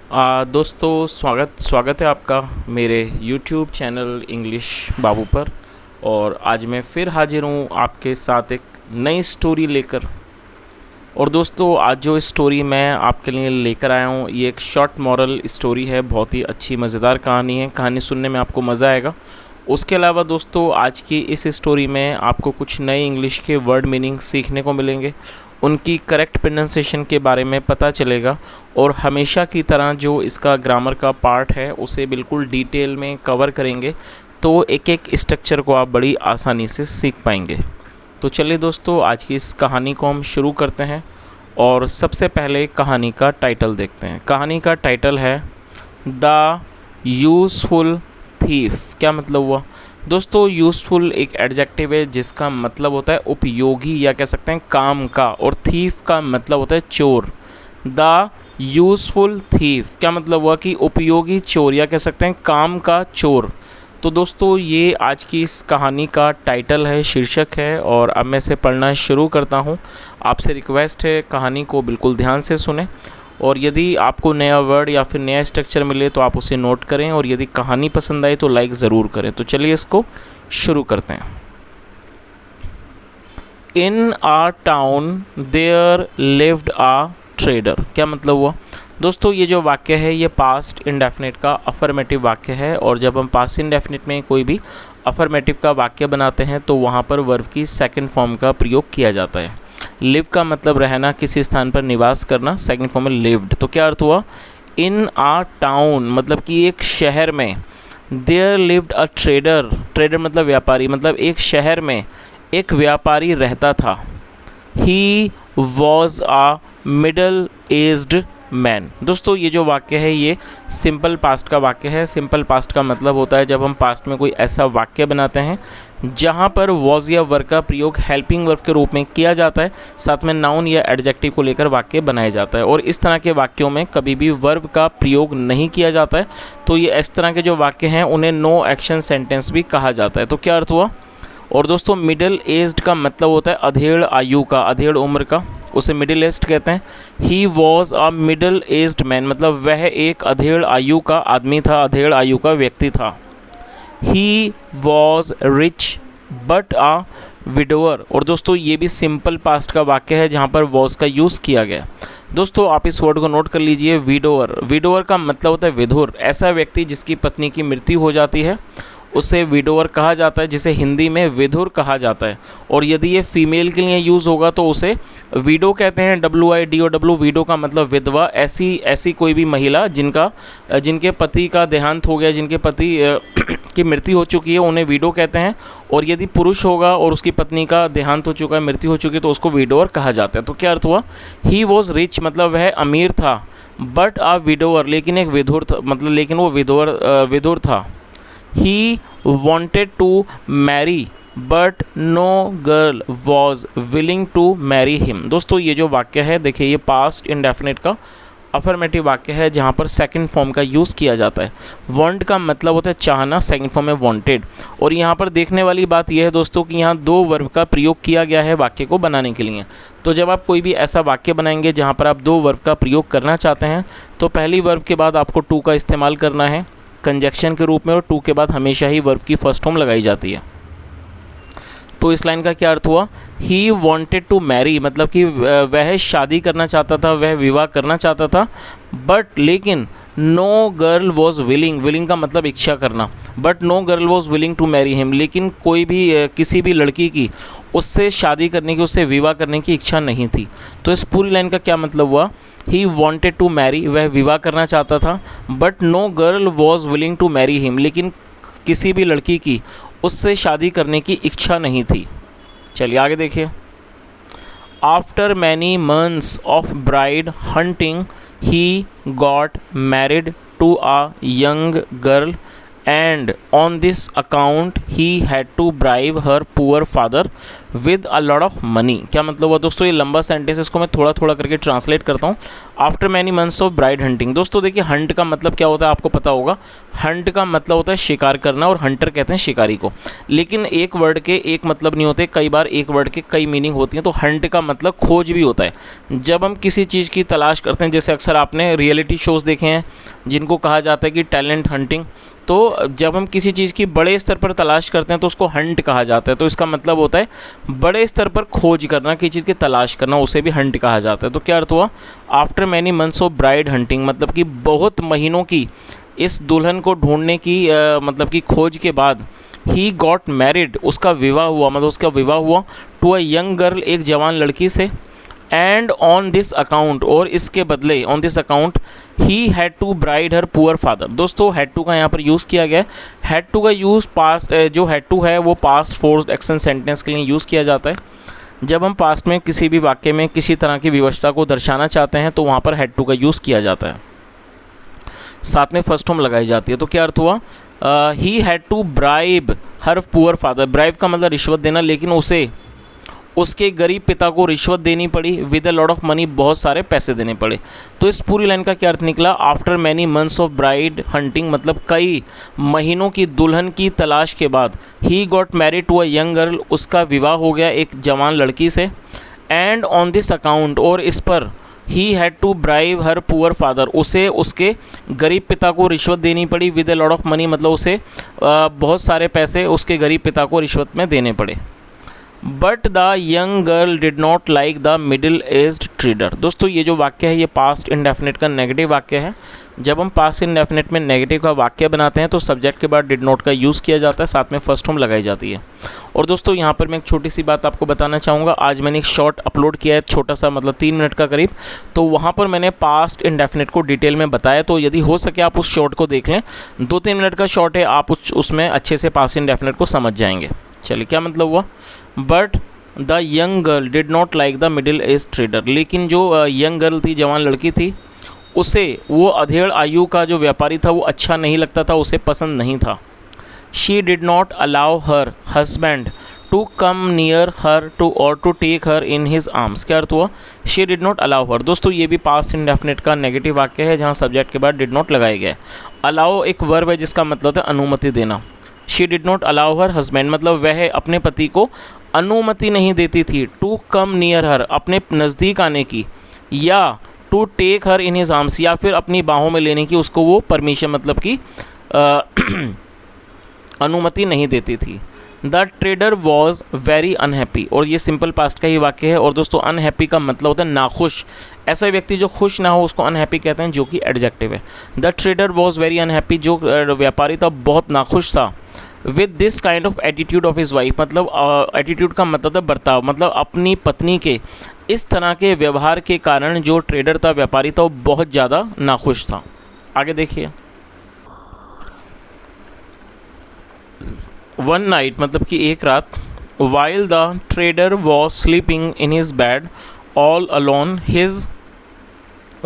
दोस्तों स्वागत स्वागत है आपका मेरे YouTube चैनल इंग्लिश बाबू पर। और आज मैं फिर हाजिर हूँ आपके साथ एक नई स्टोरी लेकर। और दोस्तों आज जो स्टोरी मैं आपके लिए लेकर आया हूँ ये एक शॉर्ट मॉरल स्टोरी है। बहुत ही अच्छी मज़ेदार कहानी है। कहानी सुनने में आपको मज़ा आएगा। उसके अलावा दोस्तों आज की इस स्टोरी में आपको कुछ नए इंग्लिश के वर्ड मीनिंग सीखने को मिलेंगे, उनकी करेक्ट प्रोनाउंसिएशन के बारे में पता चलेगा और हमेशा की तरह जो इसका ग्रामर का पार्ट है उसे बिल्कुल डिटेल में कवर करेंगे, तो एक एक स्ट्रक्चर को आप बड़ी आसानी से सीख पाएंगे। तो चलिए दोस्तों आज की इस कहानी को हम शुरू करते हैं और सबसे पहले कहानी का टाइटल देखते हैं। कहानी का टाइटल है द यूज़फुल थीफ। क्या मतलब हुआ दोस्तों? यूज़फुल एक एडजेक्टिव है जिसका मतलब होता है उपयोगी या कह सकते हैं काम का, और थीफ का मतलब होता है चोर। द यूज़फुल थीफ क्या मतलब हुआ कि उपयोगी चोर या कह सकते हैं काम का चोर। तो दोस्तों ये आज की इस कहानी का टाइटल है, शीर्षक है। और अब मैं इसे पढ़ना शुरू करता हूँ। आपसे रिक्वेस्ट है कहानी को बिल्कुल ध्यान से सुने, और यदि आपको नया वर्ड या फिर नया स्ट्रक्चर मिले तो आप उसे नोट करें, और यदि कहानी पसंद आए तो लाइक ज़रूर करें। तो चलिए इसको शुरू करते हैं। In a town there lived a trader. क्या मतलब हुआ दोस्तों? ये जो वाक्य है ये पास्ट इंडेफिनिट का अफर्मेटिव वाक्य है, और जब हम पास्ट इंडेफिनिट में कोई भी अफर्मेटिव का वाक्य बनाते हैं तो वहाँ पर वर्ब की सेकंड फॉर्म का प्रयोग किया जाता है। लिव का मतलब रहना, किसी स्थान पर निवास करना, सेकंड फॉर्म में लिव्ड। तो क्या अर्थ हुआ? इन आ टाउन मतलब कि एक शहर में, there lived a trader. Trader मतलब व्यापारी, मतलब एक शहर में एक व्यापारी रहता था। He was a middle aged man. दोस्तों ये जो वाक्य है ये सिंपल पास्ट का वाक्य है। सिंपल पास्ट का मतलब होता है जब हम पास्ट में कोई ऐसा वाक्य बनाते हैं जहाँ पर वॉज या वर्ब का प्रयोग हेल्पिंग वर्ब के रूप में किया जाता है, साथ में नाउन या एडजेक्टिव को लेकर वाक्य बनाया जाता है। और इस तरह के वाक्यों में कभी भी वर्ब का प्रयोग नहीं किया जाता है, तो ये इस तरह के जो वाक्य हैं उन्हें नो एक्शन सेंटेंस भी कहा जाता है। तो क्या अर्थ हुआ? और दोस्तों मिडिल एज्ड का मतलब होता है अधेड़ आयु का, अधेड़ उम्र का, उसे मिडिल एज्ड कहते हैं। He was a middle aged man मतलब वह एक अधेड़ आयु का आदमी था, अधेड़ आयु का व्यक्ति था। He was rich but a widower. और दोस्तों ये भी सिंपल पास्ट का वाक्य है जहाँ पर वॉज का यूज़ किया गया। दोस्तों आप इस वर्ड को नोट कर लीजिए, विडोअर। विडोअर का मतलब होता है विधुर, ऐसा व्यक्ति जिसकी पत्नी की मृत्यु हो जाती है उसे विडोअर कहा जाता है, जिसे हिंदी में विधुर कहा जाता है। और यदि ये फीमेल के लिए यूज़ होगा तो उसे विडो कहते हैं, WIDOW। विडो का मतलब विधवा। ऐसी कोई भी महिला जिनके पति का देहांत हो गया, जिनके पति की मृत्यु हो चुकी है, उन्हें विडो कहते हैं। और यदि पुरुष होगा और उसकी पत्नी का देहांत हो चुका है, मृत्यु हो चुकी है, तो उसको विडोअर कहा जाता है। तो क्या अर्थ हुआ? ही वॉज रिच मतलब वह अमीर था, बट अ विडोअर लेकिन एक विधुर था, मतलब लेकिन वो विधुर था। He wanted to marry but no girl was willing to marry him। दोस्तों ये जो वाक्य है देखिए ये पास्ट इंडेफिनिट का अफर्मेटिव वाक्य है जहाँ पर सेकंड फॉर्म का यूज़ किया जाता है। वांट का मतलब होता है चाहना, सेकंड फॉर्म में वांटेड। और यहाँ पर देखने वाली बात यह है दोस्तों कि यहाँ दो वर्ब का प्रयोग किया गया है वाक्य को बनाने के लिए। तो जब आप कोई भी ऐसा वाक्य बनाएंगे जहाँ पर आप दो वर्ब का प्रयोग करना चाहते हैं तो पहली वर्ब के बाद आपको टू का इस्तेमाल करना है कंजक्शन के रूप में, और टू के बाद हमेशा ही वर्ब की फर्स्ट फॉर्म लगाई जाती है। तो इस लाइन का क्या अर्थ हुआ? ही वॉन्टेड टू मैरी मतलब कि वह शादी करना चाहता था, वह विवाह करना चाहता था, बट लेकिन no girl was willing. Willing का मतलब इच्छा करना, but no girl was willing to marry him लेकिन कोई भी किसी भी लड़की की उससे शादी करने की, उससे विवाह करने की इच्छा नहीं थी। तो इस पूरी लाइन का क्या मतलब हुआ? ही वॉन्टेड टू मैरी वह विवाह करना चाहता था, but no girl was willing to marry him लेकिन किसी भी लड़की की उससे शादी करने की इच्छा नहीं थी। चलिए आगे देखिए। After many months of bride hunting he got married to a young girl and on this account he had to bribe her poor father with a lot of money. क्या मतलब हुआ दोस्तों, ये लंबा सेंटेंस, इसको मैं थोड़ा थोड़ा करके ट्रांसलेट करता हूँ। After many months of bride hunting, दोस्तों देखिए हंट का मतलब क्या होता है आपको पता होगा। हंट का मतलब होता है शिकार करना और हंटर कहते हैं शिकारी को, लेकिन एक वर्ड के एक मतलब नहीं होते, कई बार एक वर्ड के कई मीनिंग होती हैं। तो हंट का मतलब खोज भी होता है। जब हम किसी चीज़ की तलाश करते हैं, जैसे अक्सर आपने रियलिटी शोज़ देखे हैं जिनको कहा जाता है कि टैलेंट हंटिंग, तो जब हम किसी चीज़ की बड़े स्तर पर तलाश करते हैं तो उसको हंट कहा जाता है। तो इसका मतलब होता है बड़े स्तर पर खोज करना, किसी चीज़ की तलाश करना, उसे भी हंट कहा जाता है। तो क्या अर्थ हुआ, after many months of bride hunting, मतलब कि बहुत महीनों की इस दुल्हन को ढूंढने की मतलब कि खोज के बाद ही गॉट मैरिड, उसका विवाह हुआ, मतलब उसका विवाह हुआ टू अ यंग गर्ल, एक जवान लड़की से। एंड ऑन दिस अकाउंट, और इसके बदले on this account he had to bride her poor father. दोस्तों हैड टू का यहाँ पर यूज़ किया गया है। हैड टू का यूज़ पास्ट, जो हैड टू है वो पास्ट फोर्स्ड एक्शन सेंटेंस के लिए यूज़ किया जाता है। जब हम पास्ट में किसी भी वाक्य में किसी तरह की विवशता को दर्शाना चाहते हैं तो वहाँ पर हैड टू का यूज़ किया जाता है, साथ में फर्स्ट होम लगाई जाती है। तो क्या अर्थ हुआ, he had to bribe her poor father. Bribe का मतलब रिश्वत देना, लेकिन उसे उसके गरीब पिता को रिश्वत देनी पड़ी with a lot of money, बहुत सारे पैसे देने पड़े। तो इस पूरी लाइन का क्या अर्थ निकला, after many months of bride hunting, मतलब कई महीनों की दुल्हन की तलाश के बाद he got married to a young girl, उसका विवाह हो गया एक जवान लड़की से। एंड ऑन दिस अकाउंट, और इस पर he had to bribe her poor father, उसे उसके गरीब पिता को रिश्वत देनी पड़ी with a lot of money, मतलब उसे बहुत सारे पैसे उसके गरीब पिता को रिश्वत में देने पड़े। But the young girl did not like the middle aged trader. दोस्तों ये जो वाक्य है ये पास्ट इंडेफिनिट का नेगेटिव वाक्य है। जब हम पास्ट इंडेफिनिट में नेगेटिव का वाक्य बनाते हैं तो सब्जेक्ट के बाद डिड नॉट का यूज़ किया जाता है, साथ में फर्स्ट होम लगाई जाती है। और दोस्तों यहाँ पर मैं एक छोटी सी बात आपको बताना चाहूँगा। आज मैंने एक शॉर्ट अपलोड किया है, छोटा सा, मतलब 3 मिनट का करीब। तो वहाँ पर मैंने पास्ट इंडेफिनिट को डिटेल में बताया, तो यदि हो सके आप उस शॉर्ट को देख लें। 2-3 मिनट का शॉर्ट है, आप उसमें अच्छे से पास्ट इंडेफिनिट को समझ जाएंगे। चलिए क्या मतलब हुआ, but the young girl did not like the middle age trader, लेकिन जो यंग गर्ल थी, जवान लड़की थी, उसे वो अधेड़ आयु का जो व्यापारी था वो अच्छा नहीं लगता था, उसे पसंद नहीं था। She did not allow her husband to come near her to और to take her in his arms. क्या अर्थ हुआ, she did not allow her. दोस्तों ये भी पास्ट इंडेफिनिट का नेगेटिव वाक्य है जहाँ सब्जेक्ट के बाद डिड नॉट लगाया गया है। अलाउ एक वर्ब है जिसका मतलब है अनुमति देना। She did not allow her husband, मतलब वह अपने पति को अनुमति नहीं देती थी टू कम नियर हर, अपने नज़दीक आने की, या to take her in his arms, या फिर अपनी बाहों में लेने की उसको वो परमिशन, मतलब कि अनुमति नहीं देती थी। The trader was very unhappy, और ये सिंपल पास्ट का ही वाक्य है। और दोस्तों अनहैप्पी का मतलब होता है नाखुश। ऐसा व्यक्ति जो खुश ना हो उसको अनहैप्पी कहते हैं, जो कि एडजेक्टिव है। The trader was very unhappy, जो व्यापारी था बहुत नाखुश था। With this kind of attitude of his wife, मतलब एटीट्यूड का मतलब है बर्ताव, मतलब अपनी पत्नी के इस तरह के व्यवहार के कारण जो ट्रेडर था, व्यापारी था, वो बहुत ज़्यादा नाखुश था। आगे देखिए, वन नाइट मतलब कि एक रात, while the trader was sleeping in his bed all alone, his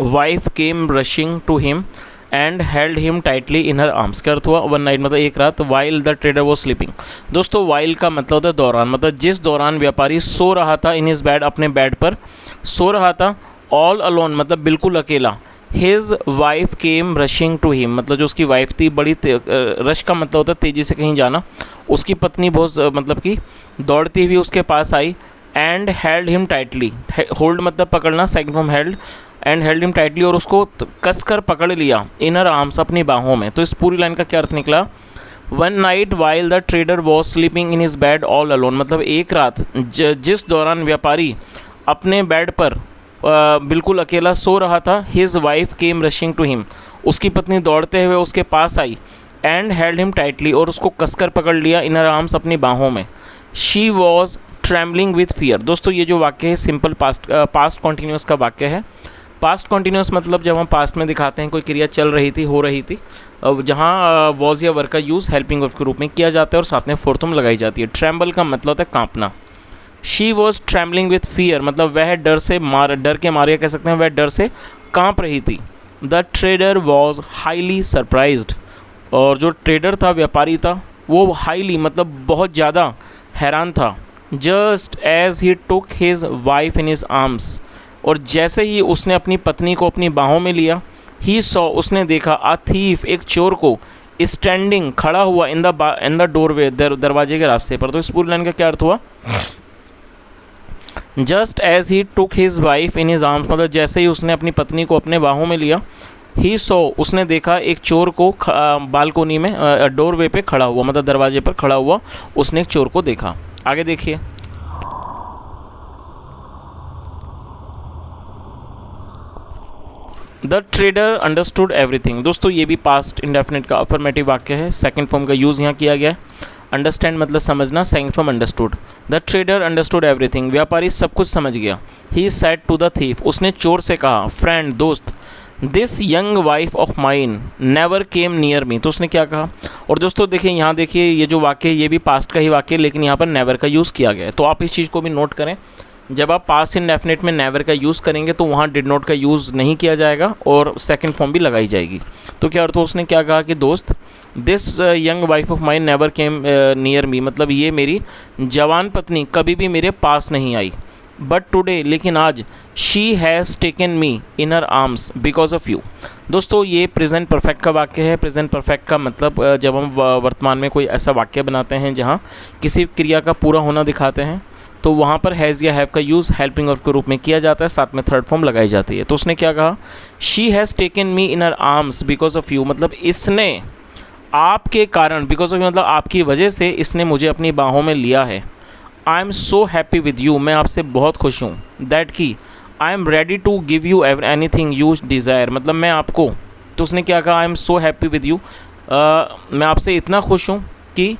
wife came rushing to him and held him tightly in her arms. क्या अर्थ हुआ, वन नाइट मतलब एक रात, while the trader was sleeping. दोस्तों वाइल का मतलब होता है दौरान, मतलब जिस दौरान व्यापारी सो रहा था, इन हिज बेड अपने बेड पर सो रहा था, ऑल अलोन मतलब बिल्कुल अकेला, his wife came rushing to him मतलब जो उसकी वाइफ थी, बड़ी रश का मतलब होता है तेज़ी से कहीं जाना, उसकी पत्नी बहुत मतलब कि दौड़ती हुई उसके पास आई। And held him tightly, hold मतलब पकड़ना, second form held, and held him tightly, और उसको कसकर पकड़ लिया इनर आर्म्स अपनी बाहों में। तो इस पूरी लाइन का क्या अर्थ निकला, one night while the trader was sleeping in his bed all alone, मतलब एक रात जिस दौरान व्यापारी अपने बेड पर बिल्कुल अकेला सो रहा था, his wife came rushing to him, उसकी पत्नी दौड़ते हुए उसके पास आई। एंड हेल्ड हिम टाइटली, और उसको कसकर पकड़ लिया इनर आर्म्स अपनी बाहों में। She was trembling with fear. दोस्तों ये जो वाक्य है सिंपल पास्ट कॉन्टीन्यूस का वाक्य है। पास्ट कॉन्टीन्यूस मतलब जब हम पास्ट में दिखाते हैं कोई क्रिया चल रही थी, हो रही थी, जहाँ वॉज या वर्क का यूज़ हेल्पिंग वर्ब के रूप में किया जाता है और साथ में फोर्थ में लगाई जाती है। ट्रैम्बल का मतलब होता है कांपना। She was trembling with fear मतलब वह डर के मारे कह सकते हैं, वह डर से कांप रही थी। The trader was highly surprised, और जो ट्रेडर था, व्यापारी था, वो हाईली मतलब बहुत ज़्यादा हैरान था। Just as he took his wife in his arms, और जैसे ही उसने अपनी पत्नी को अपनी बाहों में लिया, ही सॉ उसने देखा, अ थीफ एक चोर को, स्टैंडिंग खड़ा हुआ, इन द डोरवे दरवाजे के रास्ते पर। तो इस पूरी लाइन का क्या अर्थ हुआ? Just as he took his wife in his arms, मतलब जैसे ही उसने अपनी पत्नी को अपने बाहों में लिया, ही सो उसने देखा एक चोर को बालकोनी में डोरवे पे खड़ा हुआ, मतलब दरवाजे पर खड़ा हुआ उसने एक चोर को देखा। आगे देखिए, द ट्रेडर अंडरस्टूड एवरीथिंग। दोस्तों ये भी पास्ट इंडेफिनिट का अफर्मेटिव वाक्य है। सेकंड फॉर्म का यूज़ यहाँ किया गया है। अंडरस्टैंड मतलब समझना, second form understood. The trader understood everything, व्यापारी सब कुछ समझ गया। He said to the thief, उसने चोर से कहा, फ्रेंड दोस्त, this young wife of mine never came near me. तो उसने क्या कहा? और दोस्तों देखिए, यहाँ देखिए, ये जो वाक्य है ये भी पास्ट का ही वाक्य है, लेकिन यहाँ पर नेवर का यूज़ किया गया है। तो आप इस चीज़ को भी नोट करें, जब आप पास्ट इंडेफिनिट में नेवर का यूज़ करेंगे तो वहाँ डिड नॉट का यूज़ नहीं किया जाएगा और सेकंड फॉर्म भी लगाई जाएगी। तो क्या अर्थ? उसने क्या कहा कि दोस्त, this young wife of mine never came near मी, मतलब ये मेरी जवान पत्नी कभी भी मेरे पास नहीं आई। बट टुडे, लेकिन आज, she has taken me in her arms because of you. दोस्तों ये प्रेजेंट परफेक्ट का वाक्य है। प्रेजेंट परफेक्ट का मतलब जब हम वर्तमान में कोई ऐसा वाक्य बनाते हैं जहाँ किसी क्रिया का पूरा होना दिखाते हैं, तो वहाँ पर हैज़ या हैव का यूज़ हेल्पिंग वर्ब के रूप में किया जाता है, साथ में थर्ड फॉर्म लगाई जाती है। तो उसने क्या कहा? She has taken me in her arms because of you, मतलब इसने आपके कारण, बिकॉज ऑफ मतलब आपकी वजह से इसने मुझे अपनी बाहों में लिया है। I am so happy with you, मैं आपसे बहुत खुश हूँ। दैट की I am ready to give you anything you desire, मतलब मैं आपको, तो उसने क्या कहा? I am so happy with you, मैं आपसे इतना खुश हूँ कि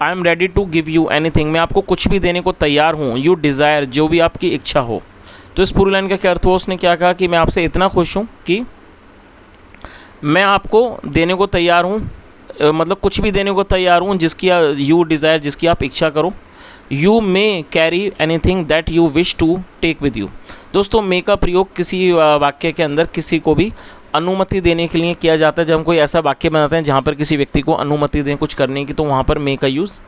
I am ready to give you anything, मैं आपको कुछ भी देने को तैयार हूँ। यू डिज़ायर, जो भी आपकी इच्छा हो। तो इस पूरी लाइन का क्या अर्थ हुआ? उसने क्या कहा कि मैं आपसे इतना खुश हूँ कि मैं आपको देने को तैयार हूँ, मतलब कुछ भी देने को तैयार हूँ जिसकी यू डिज़ायर, जिसकी आप इच्छा करो। You may carry anything that you wish to take with you. दोस्तों मे का प्रयोग किसी वाक्य के अंदर किसी को भी अनुमति देने के लिए किया जाता है। जब हम कोई ऐसा वाक्य बनाते हैं जहाँ पर किसी व्यक्ति को अनुमति दें कुछ करने की, तो वहाँ पर मे का यूज़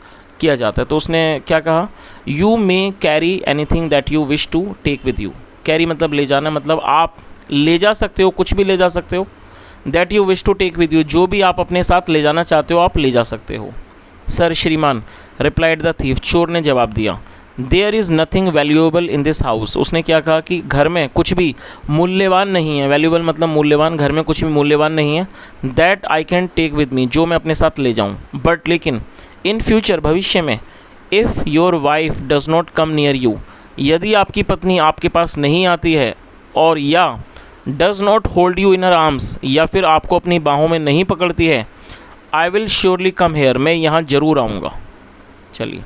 किया जाता है। तो उसने क्या कहा? You may carry anything that you wish to take with you. Carry मतलब ले जाना, मतलब आप ले जा सकते हो, कुछ भी ले जा सकते हो। That you wish to take with you, जो भी आप अपने साथ ले जाना चाहते हो आप ले जा सकते हो। सर श्रीमान, रिप्लाइड द थीफ, चोर ने जवाब दिया। There is nothing valuable in this house, उसने क्या कहा कि घर में कुछ भी मूल्यवान नहीं है। वैल्यूएबल मतलब मूल्यवान, घर में कुछ भी मूल्यवान नहीं है। That I can take with me, जो मैं अपने साथ ले जाऊँ। बट लेकिन, इन फ्यूचर भविष्य में, if your wife does not come near you, यदि आपकी पत्नी आपके पास नहीं आती है, और या does not hold you in her arms, या फिर आपको अपनी बाहों में नहीं पकड़ती है, I will surely come here, मैं यहाँ ज़रूर आऊँगा। चलिए,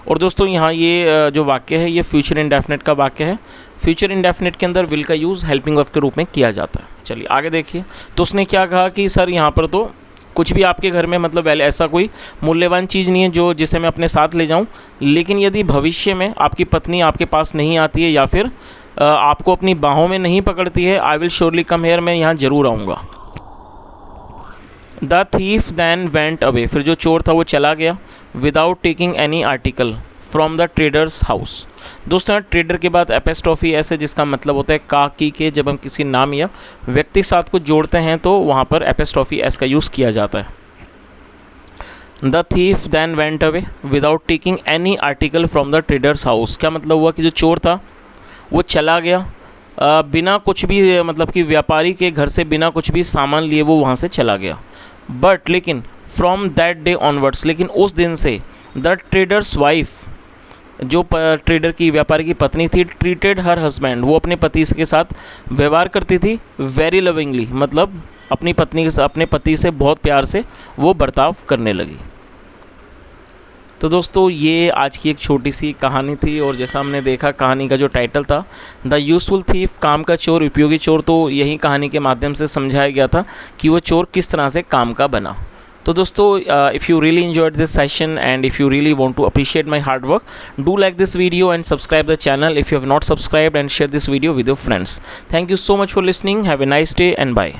और दोस्तों यहाँ ये जो वाक्य है ये फ्यूचर इंडेफिनिट का वाक्य है। फ्यूचर इंडेफिनिट के अंदर विल का यूज़ हेल्पिंग वर्ब के रूप में किया जाता है। चलिए आगे देखिए, तो उसने क्या कहा कि सर यहाँ पर तो कुछ भी आपके घर में मतलब ऐसा कोई मूल्यवान चीज़ नहीं है जो जिसे मैं अपने साथ ले जाऊँ, लेकिन यदि भविष्य में आपकी पत्नी आपके पास नहीं आती है या फिर आपको अपनी बाहों में नहीं पकड़ती है, I will surely come here, मैं यहाँ ज़रूर आऊँगा। The thief then went away, फिर जो चोर था वो चला गया। Without taking any article from the trader's house. दोस्तों यहाँ ट्रेडर के बाद एपेस्ट्रॉफी एस है, जिसका मतलब होता है का की के। जब हम किसी नाम या व्यक्ति के साथ को जोड़ते हैं तो वहाँ पर एपेस्ट्रॉफी एस का यूज़ किया जाता है। The thief then went away without taking any article from the trader's house. क्या मतलब हुआ कि जो चोर था वो चला गया बिना कुछ भी, मतलब कि व्यापारी के घर से बिना कुछ भी सामान लिए वो वहाँ से चला गया। बट लेकिन फ्रॉम दैट डे ऑनवर्ड्स, लेकिन उस दिन से द ट्रेडर्स वाइफ, जो ट्रेडर की व्यापारी की पत्नी थी, ट्रीटेड हर हस्बैंड, वो अपने पति के साथ व्यवहार करती थी वेरी लविंगली, मतलब अपनी पत्नी के साथ, अपने पति से बहुत प्यार से वो बर्ताव करने लगी। तो दोस्तों ये आज की एक छोटी सी कहानी थी, और जैसा हमने देखा कहानी का जो टाइटल था द यूज़फुल थीफ, काम का चोर, उपयोगी चोर, तो यही कहानी के माध्यम से समझाया गया था कि वो चोर किस तरह से काम का बना। तो दोस्तों if you really enjoyed this session and if you really want to appreciate my hard work, do like this video and subscribe the channel if you have not subscribed, and share this video with your friends. Thank you so much for listening. Have a nice day and bye.